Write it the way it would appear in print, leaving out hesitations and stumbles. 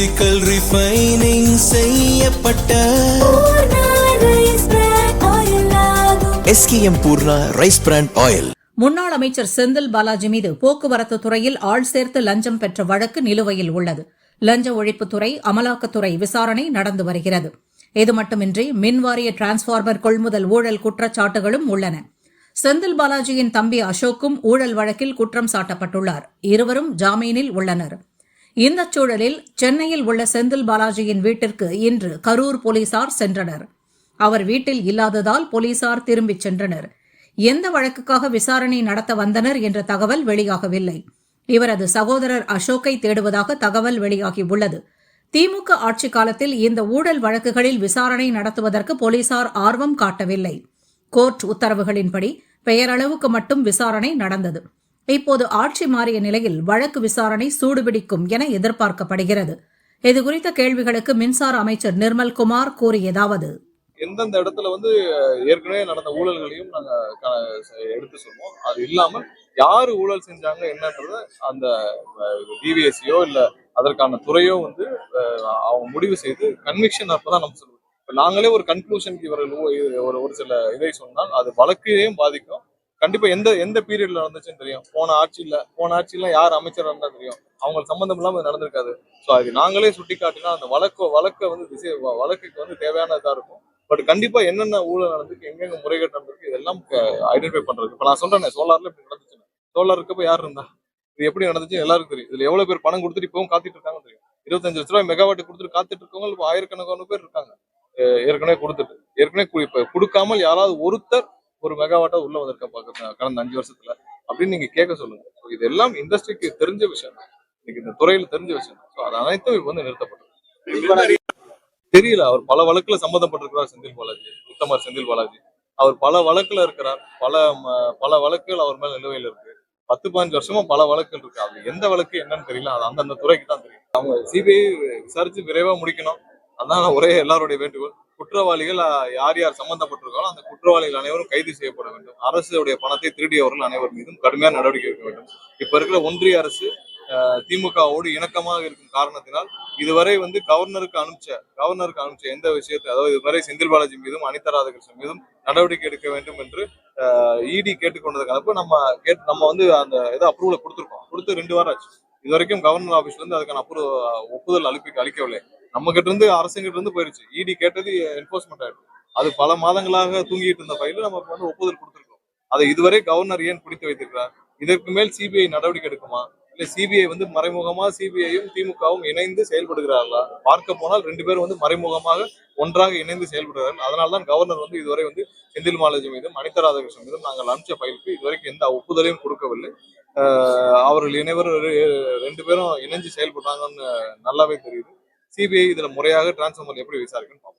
Physical refining செய்யப்பட்ட SKM Poorna rice brand oil. முன்னாள் அமைச்சர் செந்தில் பாலாஜி மீது போக்குவரத்து துறையில் ஆள் சேர்த்து லஞ்சம் பெற்ற வழக்கு நிலுவையில் உள்ளது. லஞ்ச ஒழிப்புத்துறை, அமலாக்கத்துறை விசாரணை நடந்து வருகிறது. இது மட்டுமின்றி மின்வாரிய டிரான்ஸ்பார்மர் கொள்முதல் ஊழல் குற்றச்சாட்டுகளும் உள்ளன. செந்தில் பாலாஜியின் தம்பி அசோக்கும் ஊழல் வழக்கில் குற்றம் சாட்டப்பட்டுள்ளார். இருவரும் ஜாமீனில் உள்ளனர். இந்த சூழலில் சென்னையில் உள்ள செந்தில் பாலாஜியின் வீட்டிற்கு இன்று கரூர் போலீசார் சென்றனர். அவர் வீட்டில் இல்லாததால் போலீசார் திரும்பிச் சென்றனர். எந்த வழக்குக்காக விசாரணை நடத்த வந்தனர் என்ற தகவல் வெளியாகவில்லை. இவரது சகோதரர் அசோக்கை தேடுவதாக தகவல் வெளியாகியுள்ளது. திமுக ஆட்சிக் காலத்தில் இந்த ஊழல் வழக்குகளில் விசாரணை நடத்துவதற்கு போலீசார் ஆர்வம் காட்டவில்லை. கோர்ட் உத்தரவுகளின்படி பெயரளவுக்கு மட்டும் விசாரணை நடந்தது. இப்போது ஆட்சி மாறிய நிலையில் வழக்கு விசாரணை சூடுபிடிக்கும் என எதிர்பார்க்கப்படுகிறது. இதுகுறித்த கேள்விகளுக்கு மின்சார அமைச்சர் நிர்மல்குமார் கூறியதாவது: எந்தெந்த இடத்துல ஏற்கனவே நடந்த ஊழல்களையும் நாங்க எடுத்து சொல்லுவோம். அது இல்லாமல் யாரு ஊழல் செஞ்சாங்க என்னன்றத அந்த டிவிஎஸ்சியோ இல்ல அதற்கான துறையோ அவங்க முடிவு செய்து கன்விக்ஷன் அப்பதான் நம்ம சொல்லுவோம். நாங்களே ஒரு கன்க்ளூஷனுக்கு இவர்கள் ஒரு சில இதை சொன்னால் அது வழக்கையும் பாதிக்கும். கண்டிப்பா எந்த பீரியட்ல நடந்துச்சுன்னு தெரியும். போன ஆட்சியில யார் அமைச்சர் இருந்தா தெரியும். அவங்க சம்பந்தம் இல்லாம நடந்திருக்காது. ஸோ அது நாங்களே சுட்டி காட்டினா அந்த வழக்குக்கு தேவையான இதா இருக்கும். பட் கண்டிப்பா என்னென்ன ஊழல் நடந்திருக்கு, எங்கெங்க முறைகேடு நடந்திருக்கு, இதெல்லாம் ஐடென்டிஃபை பண்றது. இப்ப நான் சொல்றேன், சோலார்ல இப்படி நடந்துச்சு. சோலார் இருக்கப்ப யார் இருந்தா, இது எப்படி நடந்துச்சு எல்லாருக்கும் தெரியும். இதுல எவ்வளவு பேர் பணம் கொடுத்துட்டு இப்பவும் காத்துட்டு இருக்காங்க தெரியும். 25 லட்ச ரூபாய் மெகாவாட் கொடுத்துட்டு காத்துட்டு இருக்கவங்க இப்போ ஆயிரக்கணக்கான பேர் இருக்காங்க. ஏற்கனவே இப்ப கொடுக்காமல் யாராவது ஒருத்தர் ஒரு மெகாவாட்டா உள்ள வந்திருக்க கடந்த 5 வருஷத்துல அப்படின்னு நீங்க கேட்க சொல்லுங்க. இதெல்லாம் இண்டஸ்ட்ரிக்கு தெரிஞ்ச விஷயம், இன்னைக்கு இந்த துறையில தெரிஞ்ச விஷயம். அது அனைத்தும் இப்ப நிறுத்தப்பட்டது. தெரியல, அவர் பல வழக்குல சம்பந்தப்பட்டிருக்கிறார். செந்தில் பாலாஜி அவர் பல வழக்குல இருக்கிறார். பல வழக்குகள் அவர் மேல நிலுவையில் இருக்கு. 10-15 வருஷமா பல வழக்குகள் இருக்கு. அது எந்த வழக்கு என்னன்னு தெரியல. அது அந்தந்த துறைக்கு தான் தெரியும். அவங்க சிபிஐ விசாரிச்சு விரைவா முடிக்கணும். அதான் ஒரே எல்லாருடைய வேண்டுகோள். குற்றவாளிகள் யார் சம்பந்தப்பட்டிருக்காலும் அந்த குற்றவாளிகள் அனைவரும் கைது செய்யப்பட வேண்டும். அரசுடைய பணத்தை திருடியவர்கள் அனைவர் மீதும் கடுமையான நடவடிக்கை எடுக்க வேண்டும். இப்ப இருக்கிற ஒன்றிய அரசு திமுகவோடு இணக்கமாக இருக்கும் காரணத்தினால் இதுவரை கவர்னருக்கு அனுப்பிச்ச எந்த விஷயத்தை, அதாவது இதுவரை செந்தில் பாலாஜி மீதும் அனிதா ராதாகிருஷ்ணன் மீதும் நடவடிக்கை எடுக்க வேண்டும் என்று இடி கேட்டுக்கொண்டதுக்கு நம்ம அந்த இதை அப்ரூவலை கொடுத்து 2 வாரம் ஆச்சு. இது வரைக்கும் கவர்னர் ஆபீஸ்ல அதுக்கான ஒப்புதல் அளிக்கவில்லை. நம்ம கிட்ட இருந்து அரசுகிட்ட இருந்து போயிருச்சு. இடி கேட்டது என்போர்ஸ்மெண்ட் ஆயிடும். அது பல மாதங்களாக தூங்கிட்டு இருந்த ஃபைல நமக்கு ஒப்புதல் கொடுத்துருக்கோம். அதை இதுவரை கவர்னர் ஏன் பிடித்து வைத்திருக்கிறார்? இதற்கு மேல் சிபிஐ நடவடிக்கை எடுக்குமா? இல்ல சிபிஐ மறைமுகமா சிபிஐயும் திமுகவும் இணைந்து செயல்படுகிறார்களா? பார்க்க போனால் 2 பேரும் மறைமுகமாக ஒன்றாக இணைந்து செயல்படுகிறார்கள். அதனால்தான் கவர்னர் இதுவரை செந்தில் பாலாஜி மீதும் அனிதா ராதாகிருஷ்ணன் மீதும் நாங்கள் அனுப்பிச்ச ஃபைலுக்கு இதுவரைக்கும் எந்த ஒப்புதலையும் கொடுக்கவில்லை. அவர்கள் 2 பேரும் இணைஞ்சு செயல்படுறாங்கன்னு நல்லாவே தெரியுது. சிபிஐ இதுல முறையாக டிரான்ஸ்ஃபார்மர் எப்படி விசாரிக்கணும்.